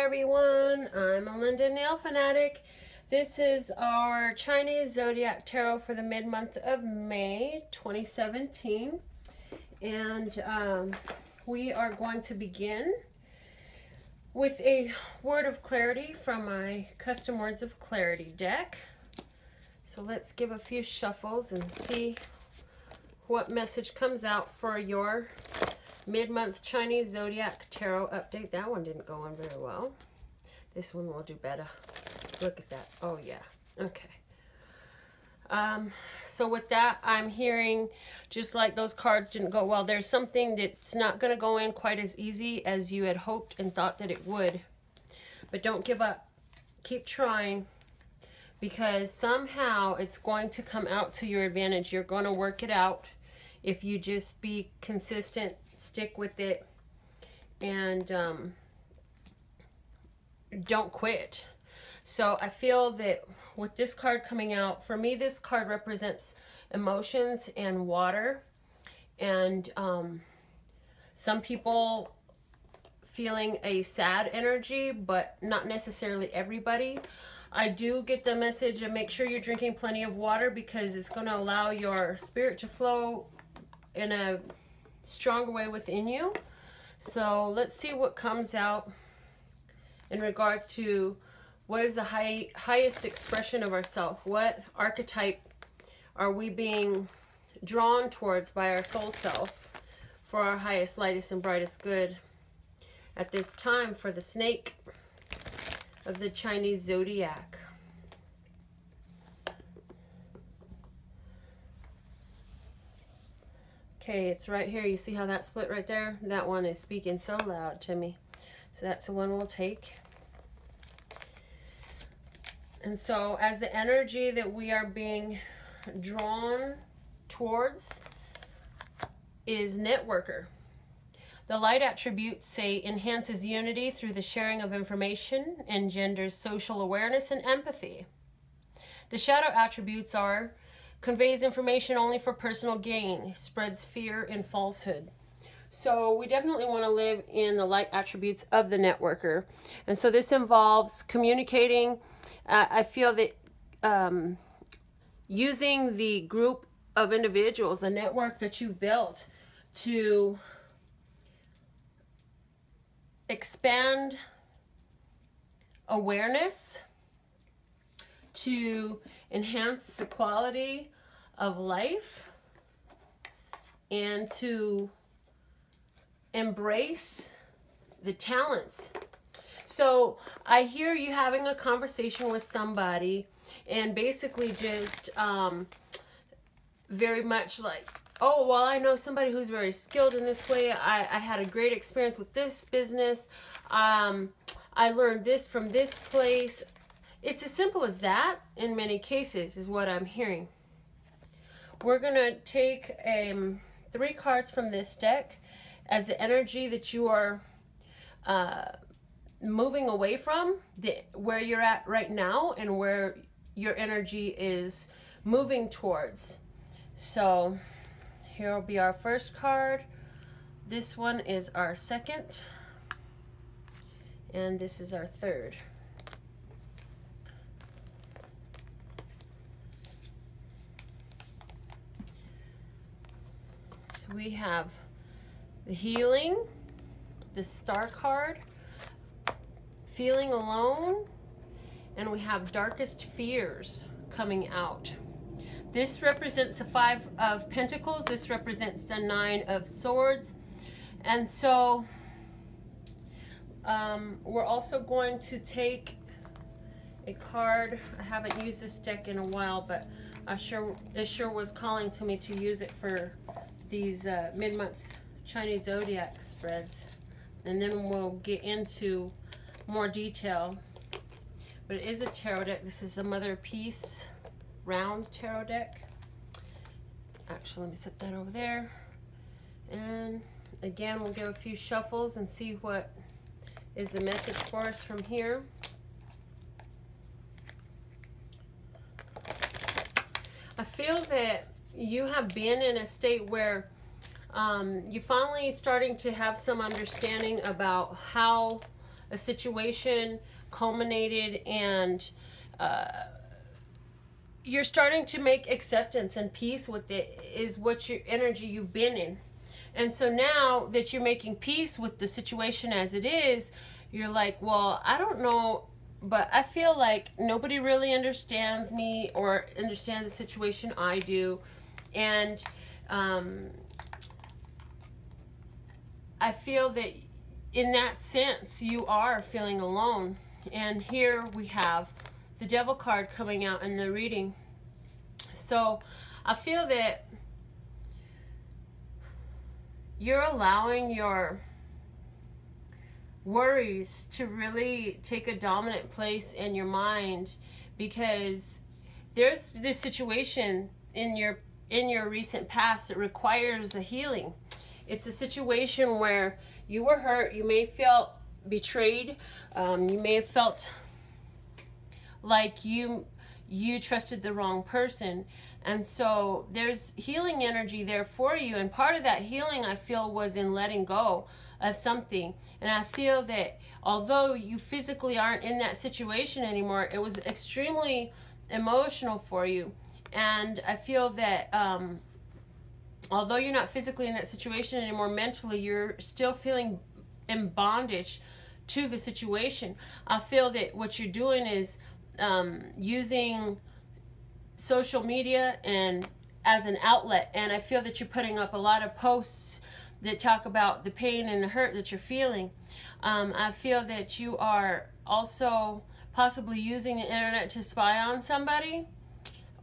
everyone, I'm Melinda, NailFanatic. This is our Chinese Zodiac Tarot for the mid-month of May 2017. And we are going to begin with a word of clarity from my Custom Words of Clarity deck. So let's give a few shuffles and see what message comes out for your mid-month Chinese Zodiac Tarot update. That one didn't go on very well. This one will do better. Look at that. Oh, yeah. Okay. So with that, I'm hearing, just like those cards didn't go well, there's something that's not going to go in quite as easy as you had hoped and thought that it would. But don't give up. Keep trying, because somehow it's going to come out to your advantage. You're going to work it out if you just be consistent, stick with it, and don't quit. So I feel that with this card coming out, for me, this card represents emotions and water. And some people feeling a sad energy, but not necessarily everybody. I do get the message of make sure you're drinking plenty of water, because it's going to allow your spirit to flow in a stronger way within you. So let's see what comes out in regards to what is the highest expression of ourself. What archetype are we being drawn towards by our soul self for our highest, lightest, and brightest good at this time for the snake of the Chinese Zodiac. Okay, it's right here. You see how that split right there? That one is speaking so loud to me. So that's the one we'll take. And so as the energy that we are being drawn towards is networker. The light attributes say enhances unity through the sharing of information, engenders social awareness and empathy. The shadow attributes are conveys information only for personal gain, spreads fear and falsehood. So we definitely want to live in the light attributes of the networker. And so this involves communicating. I feel that using the group of individuals, the network that you've built, to expand awareness, to enhance the quality of life, and to embrace the talents. So I hear you having a conversation with somebody and basically just very much like, oh, well, I know somebody who's very skilled in this way. I had a great experience with this business. I learned this from this place. It's as simple as that in many cases is what I'm hearing. We're going to take 3 cards from this deck as the energy that you are moving away from, where you're at right now and where your energy is moving towards. So here will be our first card. This one is our second. And this is our third. So we have the healing, the star card, feeling alone, and we have darkest fears coming out. This represents the 5 of Pentacles. This represents the 9 of Swords. And so we're also going to take a card. I haven't used this deck in a while, but it sure was calling to me to use it for these mid-month Chinese Zodiac spreads. And then we'll get into more detail. But it is a tarot deck. This is the Mother of Peace round tarot deck. Actually, let me set that over there. And again, we'll give a few shuffles and see what is the message for us from here. I feel that you have been in a state where you're finally starting to have some understanding about how a situation culminated, and you're starting to make acceptance and peace with it, is what your energy you've been in. And so now that you're making peace with the situation as it is, you're like, well, I don't know, but I feel like nobody really understands me or understands the situation I do. And I feel that in that sense, you are feeling alone. And here we have the Devil card coming out in the reading. So I feel that you're allowing your worries to really take a dominant place in your mind, because there's this situation in your recent past that requires a healing. It's a situation where you were hurt, you may have felt betrayed, you may have felt like you trusted the wrong person. And so there's healing energy there for you, and part of that healing, I feel, was in letting go of something. And I feel that although you physically aren't in that situation anymore, it was extremely emotional for you. And I feel that although you're not physically in that situation anymore, mentally you're still feeling in bondage to the situation. I feel that what you're doing is using social media and as an outlet, and I feel that you're putting up a lot of posts that talk about the pain and the hurt that you're feeling. I feel that you are also possibly using the internet to spy on somebody,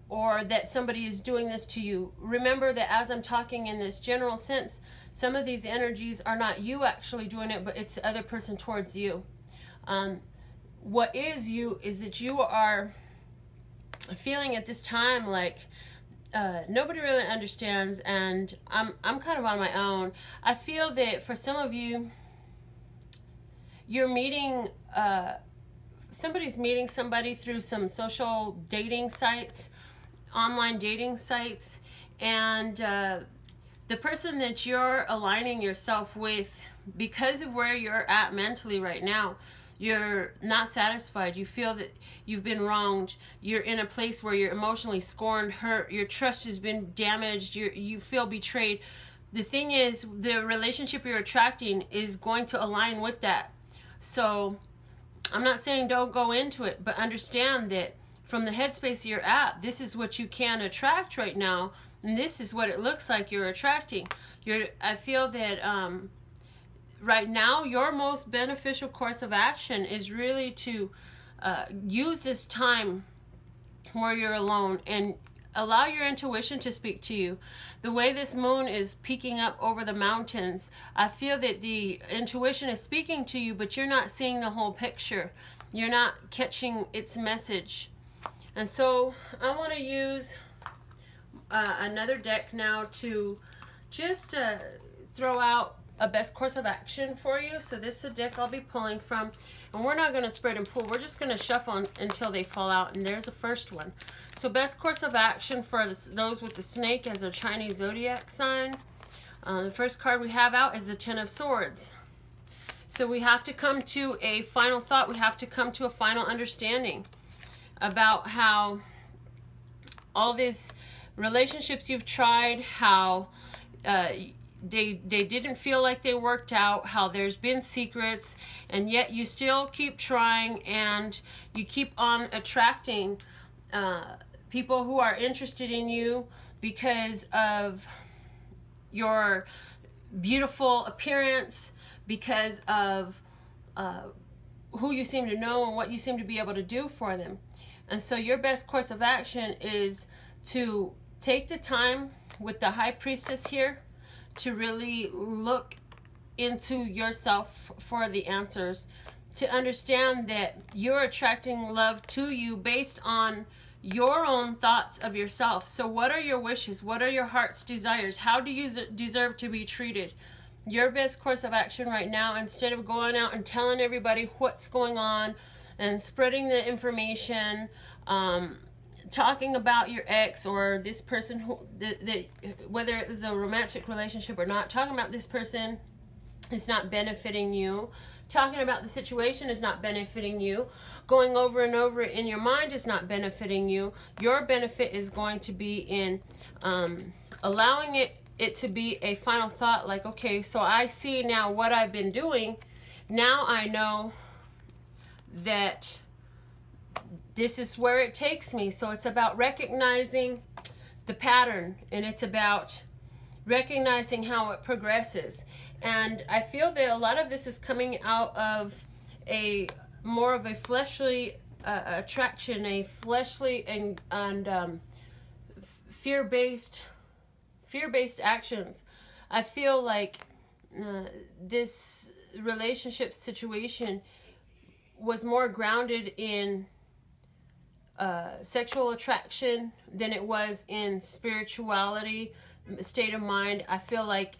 or that somebody is doing this to you. Remember that as I'm talking in this general sense, some of these energies are not you actually doing it, but it's the other person towards you. What is you is that you are feeling at this time like nobody really understands, and I'm kind of on my own. I feel that for some of you, you're meeting somebody's meeting somebody through some social dating sites, online dating sites, and the person that you're aligning yourself with, because of where you're at mentally right now, you're not satisfied. You feel that you've been wronged. You're in a place where you're emotionally scorned, hurt. Your trust has been damaged. You feel betrayed. The thing is, the relationship you're attracting is going to align with that. So I'm not saying don't go into it, but understand that from the headspace you're at, this is what you can attract right now, and this is what it looks like you're attracting. I feel that right now, your most beneficial course of action is really to use this time where you're alone and allow your intuition to speak to you. The way this moon is peeking up over the mountains, I feel that the intuition is speaking to you, but you're not seeing the whole picture. You're not catching its message. And so I want to use another deck now to just throw out a best course of action for you. So this is a deck I'll be pulling from, and we're not going to spread and pull. We're just going to shuffle until they fall out, and there's the first one. So best course of action for those with the snake as a Chinese Zodiac sign. The first card we have out is the Ten of Swords. So we have to come to a final thought. We have to come to a final understanding about how all these relationships you've tried, how they didn't feel like they worked out, how there's been secrets, and yet you still keep trying, and you keep on attracting people who are interested in you because of your beautiful appearance, because of who you seem to know and what you seem to be able to do for them. And so your best course of action is to take the time with the High Priestess here to really look into yourself for the answers, to understand that you're attracting love to you based on your own thoughts of yourself. So what are your wishes? What are your heart's desires? How do you deserve to be treated? Your best course of action right now, instead of going out and telling everybody what's going on and spreading the information, talking about your ex or this person, whether it's a romantic relationship or not, talking about this person is not benefiting you, Talking about the situation is not benefiting you. Going over and over it in your mind is not benefiting you. Your benefit is going to be in allowing it to be a final thought, like, okay, so I see now what I've been doing. Now I know that this is where it takes me. So it's about recognizing the pattern, and it's about recognizing how it progresses. And I feel that a lot of this is coming out of a more of a fleshly attraction, a fleshly and fear-based actions. I feel like this relationship situation was more grounded in sexual attraction than it was in spirituality, state of mind. I feel like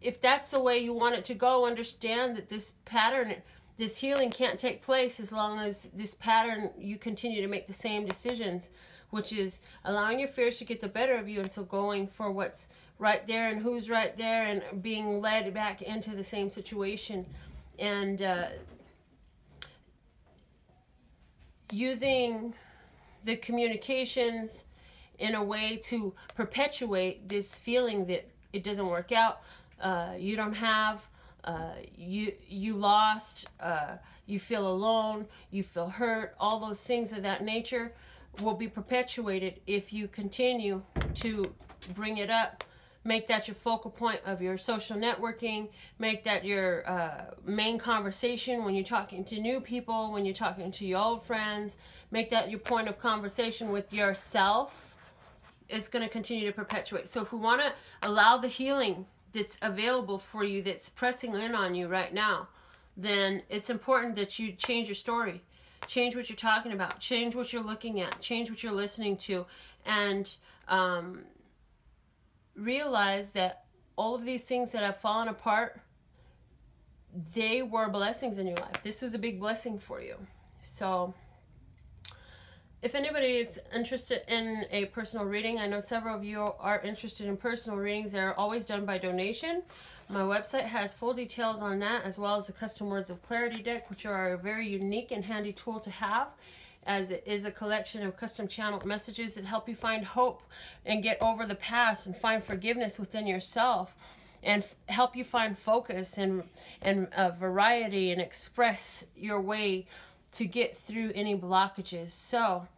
if that's the way you want it to go, understand that this pattern, this healing can't take place as long as this pattern, you continue to make the same decisions, which is allowing your fears to get the better of you, and so going for what's right there and who's right there, and being led back into the same situation, and using the communications in a way to perpetuate this feeling that it doesn't work out, you don't have, you lost, you feel alone, you feel hurt. All those things of that nature will be perpetuated if you continue to bring it up. Make that your focal point of your social networking. Make that your main conversation when you're talking to new people, when you're talking to your old friends. Make that your point of conversation with yourself. It's going to continue to perpetuate. So if we want to allow the healing that's available for you, that's pressing in on you right now, then it's important that you change your story. Change what you're talking about. Change what you're looking at. Change what you're listening to. And realize that all of these things that have fallen apart, they were blessings in your life. This was a big blessing for you. So if anybody is interested in a personal reading, I know several of you are interested in personal readings. They're always done by donation. My website has full details on that, as well as the Custom Words of Clarity deck, which are a very unique and handy tool to have, as it is a collection of custom channeled messages that help you find hope and get over the past and find forgiveness within yourself, and help you find focus and variety, and express your way to get through any blockages. So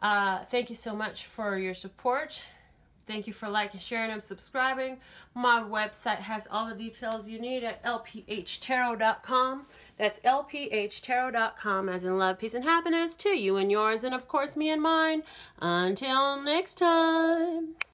thank you so much for your support. Thank you for liking, sharing, and subscribing. My website has all the details you need at lphtarot.com. That's lphtarot.com, as in love, peace, and happiness to you and yours, and of course me and mine. Until next time.